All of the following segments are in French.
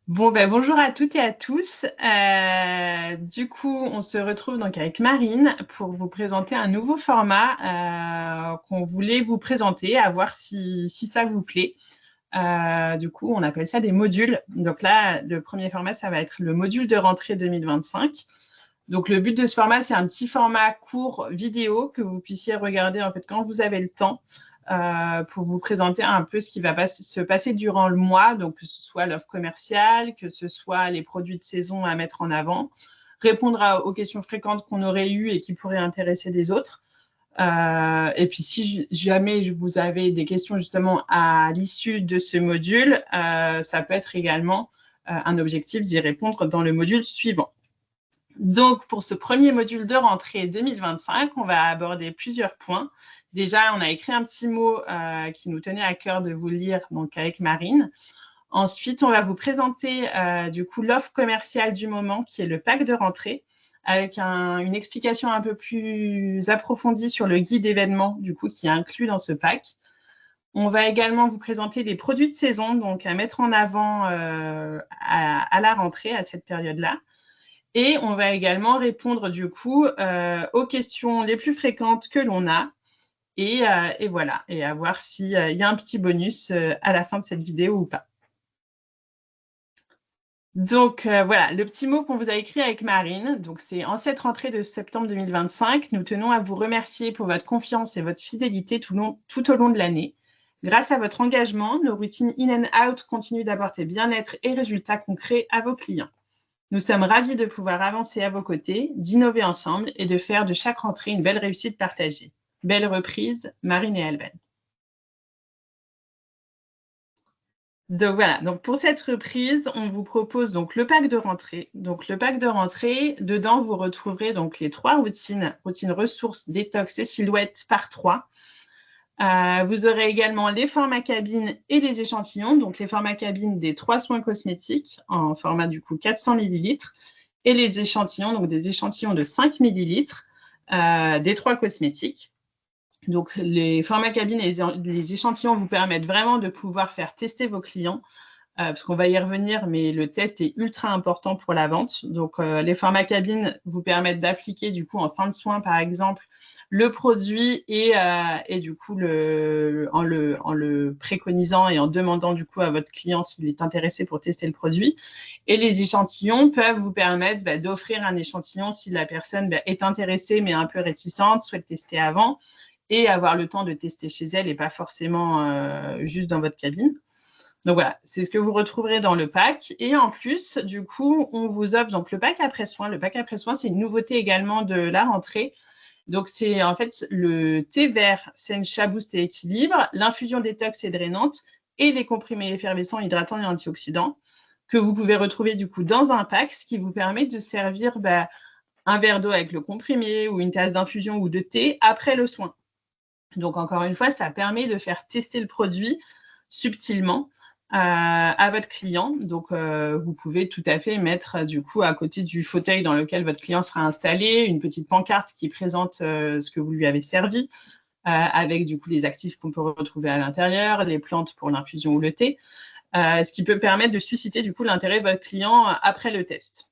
Bon, ben, bonjour à toutes et à tous. Du coup, on se retrouve donc avec Marine pour vous présenter un nouveau format qu'on voulait vous présenter, à voir si ça vous plaît. Du coup, on appelle ça des modules. Donc là, le premier format, ça va être le module de rentrée 2025. Donc le but de ce format, c'est un petit format court vidéo que vous puissiez regarder en fait quand vous avez le temps pour vous présenter un peu ce qui va se passer durant le mois, donc que ce soit l'offre commerciale, que ce soit les produits de saison à mettre en avant, répondre aux questions fréquentes qu'on aurait eues et qui pourraient intéresser les autres. Et puis, si jamais vous avez des questions justement à l'issue de ce module, ça peut être également un objectif d'y répondre dans le module suivant. Donc, pour ce premier module de rentrée 2025, on va aborder plusieurs points. Déjà, on a écrit un petit mot qui nous tenait à cœur de vous lire donc avec Marine. Ensuite, on va vous présenter du coup l'offre commerciale du moment qui est le pack de rentrée avec une explication un peu plus approfondie sur le guide événement du coup qui est inclus dans ce pack. On va également vous présenter les produits de saison donc à mettre en avant à la rentrée à cette période-là. Et on va également répondre du coup aux questions les plus fréquentes que l'on a. Et voilà, et à voir s'il y a un petit bonus à la fin de cette vidéo ou pas. Donc voilà, le petit mot qu'on vous a écrit avec Marine. Donc c'est en cette rentrée de septembre 2025, nous tenons à vous remercier pour votre confiance et votre fidélité tout au long de l'année. Grâce à votre engagement, nos routines in and out continuent d'apporter bien-être et résultats concrets à vos clients. Nous sommes ravis de pouvoir avancer à vos côtés, d'innover ensemble et de faire de chaque rentrée une belle réussite partagée. Belle reprise, Marine et Alban. Donc voilà, donc pour cette reprise, on vous propose donc le pack de rentrée. Donc le pack de rentrée, dedans, vous retrouverez donc les 3 routines ressources, détox et silhouette par 3. Vous aurez également les formats cabines et les échantillons. Donc les formats cabines des 3 soins cosmétiques en format du coup 400 ml et les échantillons, donc des échantillons de 5 ml des 3 cosmétiques. Donc, les formats cabines et les échantillons vous permettent vraiment de pouvoir faire tester vos clients, parce qu'on va y revenir, mais le test est ultra important pour la vente. Donc, les formats cabines vous permettent d'appliquer, du coup, en fin de soin, par exemple, le produit et du coup, en le préconisant et en demandant, du coup, à votre client s'il est intéressé pour tester le produit. Et les échantillons peuvent vous permettre d'offrir un échantillon si la personne est intéressée, mais un peu réticente, souhaite tester avant et avoir le temps de tester chez elle et pas forcément juste dans votre cabine. Donc voilà, c'est ce que vous retrouverez dans le pack. Et en plus, du coup, on vous offre donc le pack après soin. Le pack après soin, c'est une nouveauté également de la rentrée. Donc c'est en fait le thé vert Sencha Boost et équilibre, l'infusion détox et drainante et les comprimés effervescents, hydratants et antioxydants que vous pouvez retrouver du coup dans un pack, ce qui vous permet de servir un verre d'eau avec le comprimé ou une tasse d'infusion ou de thé après le soin. Donc, encore une fois, ça permet de faire tester le produit subtilement à votre client. Donc, vous pouvez tout à fait mettre du coup à côté du fauteuil dans lequel votre client sera installé une petite pancarte qui présente ce que vous lui avez servi avec du coup les actifs qu'on peut retrouver à l'intérieur, les plantes pour l'infusion ou le thé, ce qui peut permettre de susciter du coup l'intérêt de votre client après le test.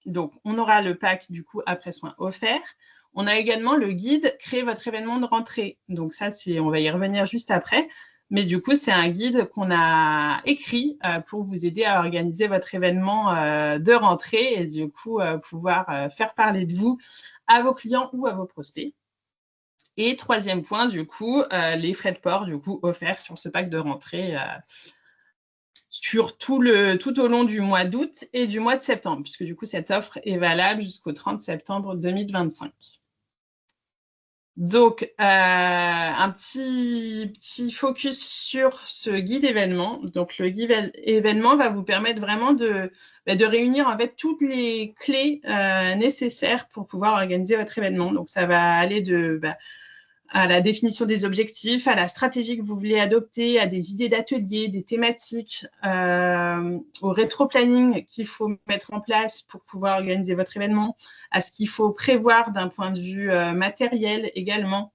Donc, on aura le pack du coup après soin offert. On a également le guide Créer votre événement de rentrée. Donc ça, on va y revenir juste après. Mais du coup, c'est un guide qu'on a écrit pour vous aider à organiser votre événement de rentrée et du coup pouvoir faire parler de vous à vos clients ou à vos prospects. Et troisième point, du coup, les frais de port du coup offerts sur ce pack de rentrée sur tout au long du mois d'août et du mois de septembre, puisque du coup, cette offre est valable jusqu'au 30 septembre 2025. Donc, un petit focus sur ce guide événement. Donc, le guide événement va vous permettre vraiment de réunir en fait toutes les clés nécessaires pour pouvoir organiser votre événement. Donc, ça va aller à la définition des objectifs, à la stratégie que vous voulez adopter, à des idées d'ateliers, des thématiques, au rétro-planning qu'il faut mettre en place pour pouvoir organiser votre événement, à ce qu'il faut prévoir d'un point de vue matériel également.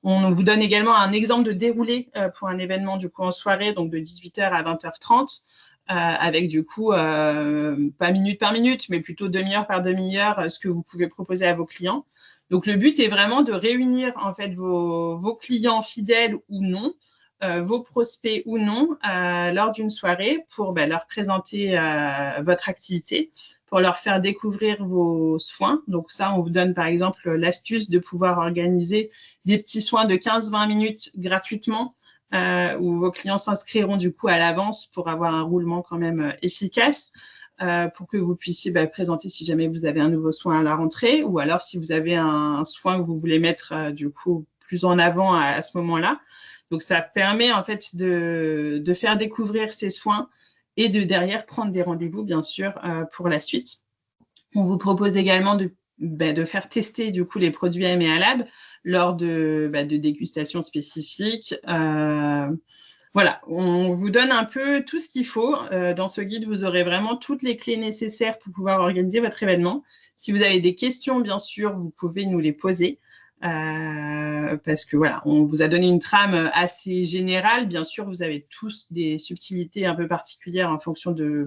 On vous donne également un exemple de déroulé pour un événement du coup en soirée, donc de 18h à 20h30, avec du coup, pas minute par minute, mais plutôt demi-heure par demi-heure, ce que vous pouvez proposer à vos clients. Donc le but est vraiment de réunir en fait vos clients fidèles ou non, vos prospects ou non, lors d'une soirée pour leur présenter votre activité, pour leur faire découvrir vos soins. Donc ça, on vous donne par exemple l'astuce de pouvoir organiser des petits soins de 15-20 minutes gratuitement, où vos clients s'inscriront du coup à l'avance pour avoir un roulement quand même efficace, pour que vous puissiez présenter si jamais vous avez un nouveau soin à la rentrée, ou alors si vous avez un soin que vous voulez mettre du coup plus en avant à ce moment-là. Donc ça permet en fait de faire découvrir ces soins et de derrière prendre des rendez-vous bien sûr pour la suite. On vous propose également de faire tester du coup les produits AMEA Lab lors de dégustations spécifiques. Voilà, on vous donne un peu tout ce qu'il faut. Dans ce guide, vous aurez vraiment toutes les clés nécessaires pour pouvoir organiser votre événement. Si vous avez des questions, bien sûr, vous pouvez nous les poser. Parce que voilà, on vous a donné une trame assez générale. Bien sûr, vous avez tous des subtilités un peu particulières en fonction de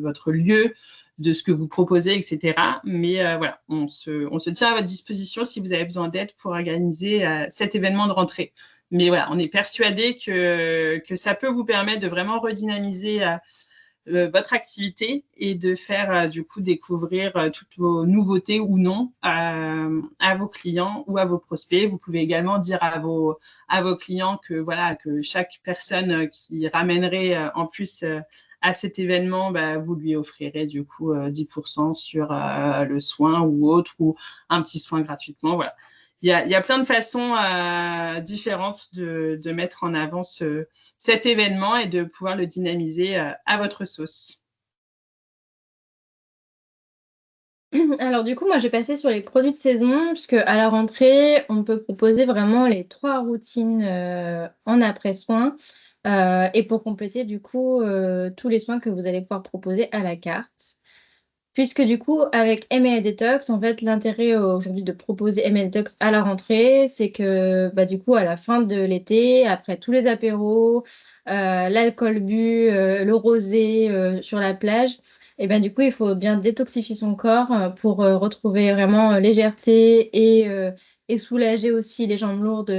votre lieu, de ce que vous proposez, etc. Mais voilà, on se tient à votre disposition si vous avez besoin d'aide pour organiser cet événement de rentrée. Mais voilà, on est persuadé que ça peut vous permettre de vraiment redynamiser votre activité et de faire du coup découvrir toutes vos nouveautés ou non à vos clients ou à vos prospects. Vous pouvez également dire à vos clients que voilà, que chaque personne qui ramènerait en plus à cet événement, vous lui offrirez du coup 10% sur le soin ou autre, ou un petit soin gratuitement. Voilà. Il y a plein de façons différentes de mettre en avant cet événement et de pouvoir le dynamiser à votre sauce. Alors du coup, moi, j'ai passé sur les produits de saison, puisque à la rentrée, on peut proposer vraiment les 3 routines en après-soin, et pour compléter du coup tous les soins que vous allez pouvoir proposer à la carte. Puisque du coup, avec M&A Detox, en fait, l'intérêt aujourd'hui de proposer M&A Detox à la rentrée, c'est que du coup, à la fin de l'été, après tous les apéros, l'alcool bu, le rosé sur la plage, et ben du coup, il faut bien détoxifier son corps pour retrouver vraiment légèreté et soulager aussi les jambes lourdes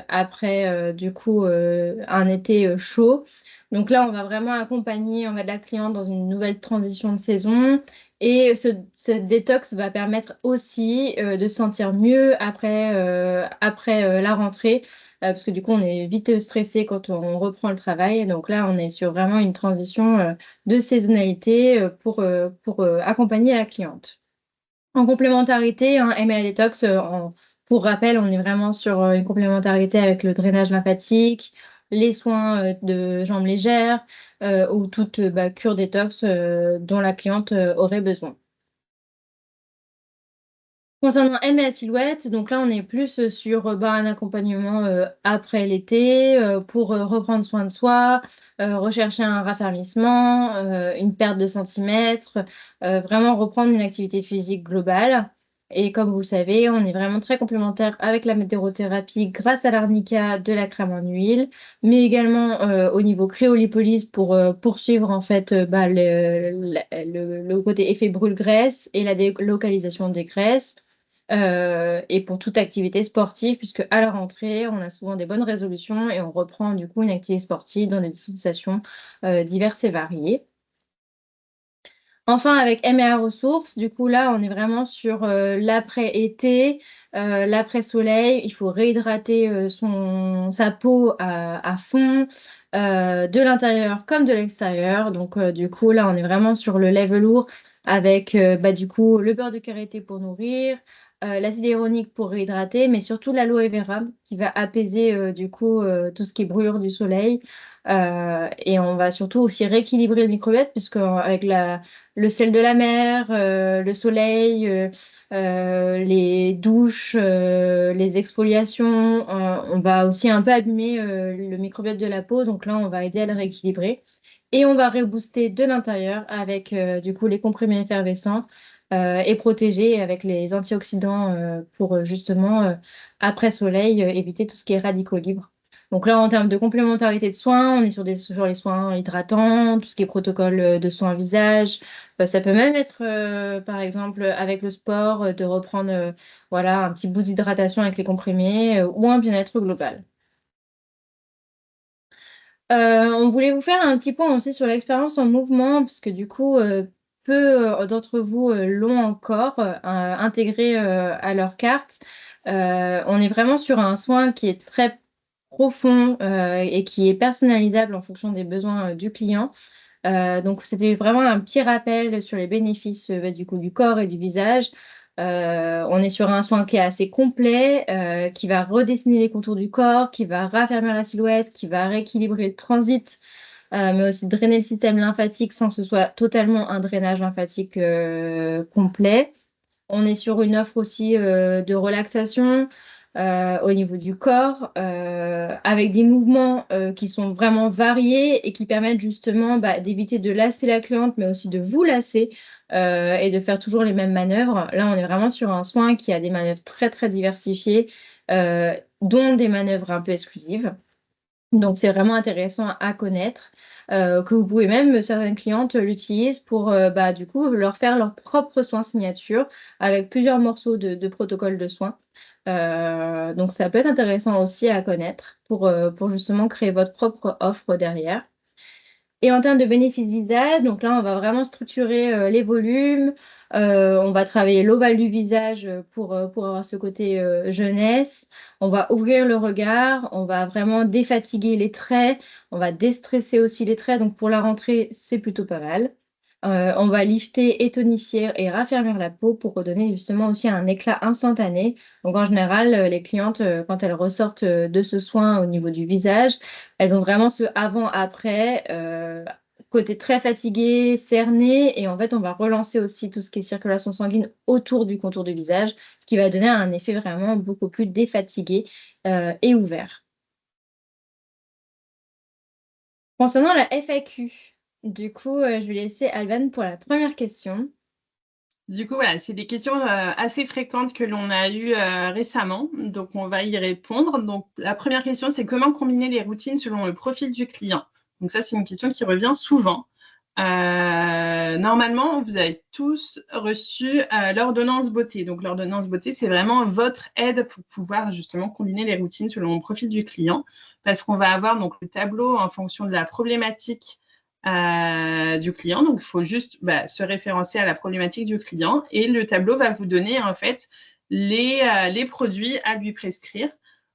après du coup un été chaud. Donc là, on va vraiment accompagner la cliente dans une nouvelle transition de saison. Et ce détox va permettre aussi de se sentir mieux après la rentrée, parce que du coup, on est vite stressé quand on reprend le travail. Donc là, on est sur vraiment une transition de saisonnalité pour accompagner la cliente. En complémentarité, MA Detox, pour rappel, on est vraiment sur une complémentarité avec le drainage lymphatique, les soins de jambes légères ou toute cure détox dont la cliente aurait besoin. Concernant MA Silhouette, donc là, on est plus sur un accompagnement après l'été pour reprendre soin de soi, rechercher un raffermissement, une perte de centimètres, vraiment reprendre une activité physique globale. Et comme vous le savez, on est vraiment très complémentaire avec la métérothérapie grâce à l'arnica de la crème en huile, mais également au niveau cryolipolyse pour poursuivre en fait le côté effet brûle-graisse et la délocalisation des graisses. Et pour toute activité sportive, puisque à la rentrée, on a souvent des bonnes résolutions et on reprend du coup une activité sportive dans des associations diverses et variées. Enfin, avec MEA Ressources, du coup là, on est vraiment sur l'après-été, l'après-soleil. Il faut réhydrater sa peau à fond, de l'intérieur comme de l'extérieur. Donc du coup, là, on est vraiment sur le lait velours avec du coup le beurre de karité pour nourrir, l'acide hyaluronique pour réhydrater, mais surtout l'aloe vera qui va apaiser du coup tout ce qui est brûlure du soleil. Et on va surtout aussi rééquilibrer le microbiote, puisque avec le sel de la mer, le soleil, les douches, les exfoliations, on va aussi un peu abîmer le microbiote de la peau. Donc là, on va aider à le rééquilibrer. Et on va rebooster de l'intérieur avec du coup les comprimés effervescents et protégé avec les antioxydants pour justement, après soleil, éviter tout ce qui est radicaux libres. Donc là, en termes de complémentarité de soins, on est sur les soins hydratants, tout ce qui est protocole de soins visage. Ça peut même être, par exemple, avec le sport, de reprendre voilà, un petit bout d'hydratation avec les comprimés ou un bien-être global. On voulait vous faire un petit point aussi sur l'expérience en mouvement, parce que du coup, peu d'entre vous l'ont encore intégré à leur carte. On est vraiment sur un soin qui est très profond et qui est personnalisable en fonction des besoins du client. Donc c'était vraiment un petit rappel sur les bénéfices du coup, du corps et du visage. On est sur un soin qui est assez complet, qui va redessiner les contours du corps, qui va raffermir la silhouette, qui va rééquilibrer le transit, mais aussi drainer le système lymphatique sans que ce soit totalement un drainage lymphatique complet. On est sur une offre aussi de relaxation au niveau du corps, avec des mouvements qui sont vraiment variés et qui permettent justement d'éviter de lasser la cliente, mais aussi de vous lasser et de faire toujours les mêmes manœuvres. Là, on est vraiment sur un soin qui a des manœuvres très, très diversifiées, dont des manœuvres un peu exclusives. Donc, c'est vraiment intéressant à connaître, que vous pouvez même certaines clientes l'utilisent pour, du coup, leur faire leur propre soin signature avec plusieurs morceaux de protocole de soins. Donc ça peut être intéressant aussi à connaître pour justement créer votre propre offre derrière. Et en termes de bénéfices visage, donc là, on va vraiment structurer les volumes. On va travailler l'ovale du visage pour avoir ce côté jeunesse. On va ouvrir le regard. On va vraiment défatiguer les traits. On va déstresser aussi les traits. Donc pour la rentrée, c'est plutôt pas mal. On va lifter et tonifier et raffermir la peau pour redonner justement aussi un éclat instantané. Donc en général, les clientes, quand elles ressortent de ce soin au niveau du visage, elles ont vraiment ce avant-après, côté très fatigué, cerné, et en fait, on va relancer aussi tout ce qui est circulation sanguine autour du contour du visage, ce qui va donner un effet vraiment beaucoup plus défatigué et ouvert. Concernant la FAQ, du coup, je vais laisser Alban pour la première question. Du coup, voilà, c'est des questions assez fréquentes que l'on a eues récemment, donc on va y répondre. Donc, la première question, c'est comment combiner les routines selon le profil du client? Donc ça, c'est une question qui revient souvent. Normalement, vous avez tous reçu l'ordonnance beauté. Donc, l'ordonnance beauté, c'est vraiment votre aide pour pouvoir justement combiner les routines selon le profil du client, parce qu'on va avoir donc le tableau en fonction de la problématique du client. Donc, il faut juste se référencer à la problématique du client et le tableau va vous donner en fait les produits à lui prescrire.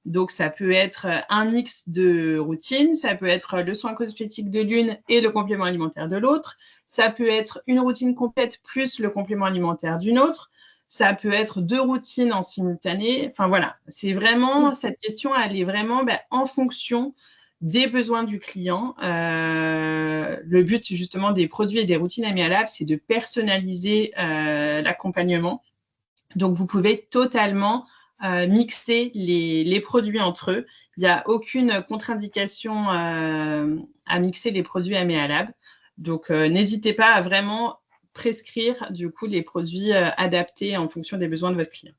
Donc, ça peut être un mix de routines, ça peut être le soin cosmétique de l'une et le complément alimentaire de l'autre, ça peut être une routine complète plus le complément alimentaire d'une autre, ça peut être deux routines en simultané. Enfin, voilà, c'est vraiment, cette question, elle est vraiment en fonction des besoins du client. Le but, justement, des produits et des routines Amialab, c'est de personnaliser l'accompagnement. Donc, vous pouvez totalement mixer les produits entre eux. Il n'y a aucune contre-indication à mixer les produits Amialab. Donc, n'hésitez pas à vraiment prescrire du coup les produits adaptés en fonction des besoins de votre client.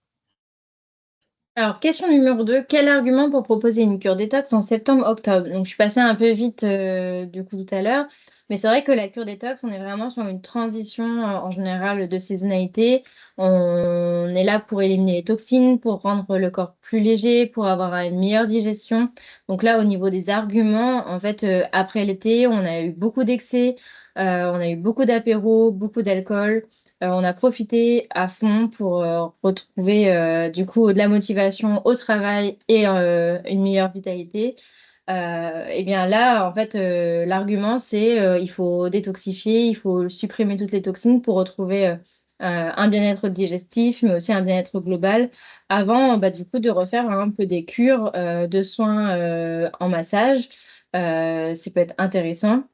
Alors, question numéro 2, quel argument pour proposer une cure détox en septembre-octobre? Donc, je suis passée un peu vite du coup tout à l'heure, mais c'est vrai que la cure détox, on est vraiment sur une transition en général de saisonnalité. On est là pour éliminer les toxines, pour rendre le corps plus léger, pour avoir une meilleure digestion. Donc là, au niveau des arguments, en fait, après l'été, on a eu beaucoup d'excès, on a eu beaucoup d'apéros, beaucoup d'alcool. On a profité à fond pour retrouver du coup de la motivation au travail et une meilleure vitalité. Et bien là, en fait, l'argument, c'est il faut détoxifier, il faut supprimer toutes les toxines pour retrouver un bien-être digestif, mais aussi un bien-être global, avant du coup de refaire un peu des cures de soins en massage. Ça peut être intéressant.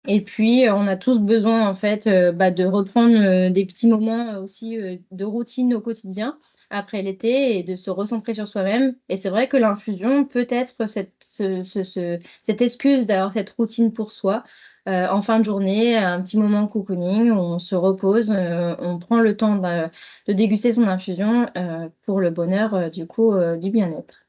Et puis, on a tous besoin, en fait, de reprendre des petits moments aussi de routine au quotidien après l'été et de se recentrer sur soi-même. Et c'est vrai que l'infusion peut être cette excuse d'avoir cette routine pour soi. en fin de journée, un petit moment cocooning où on se repose, on prend le temps de déguster son infusion pour le bonheur du coup du bien-être.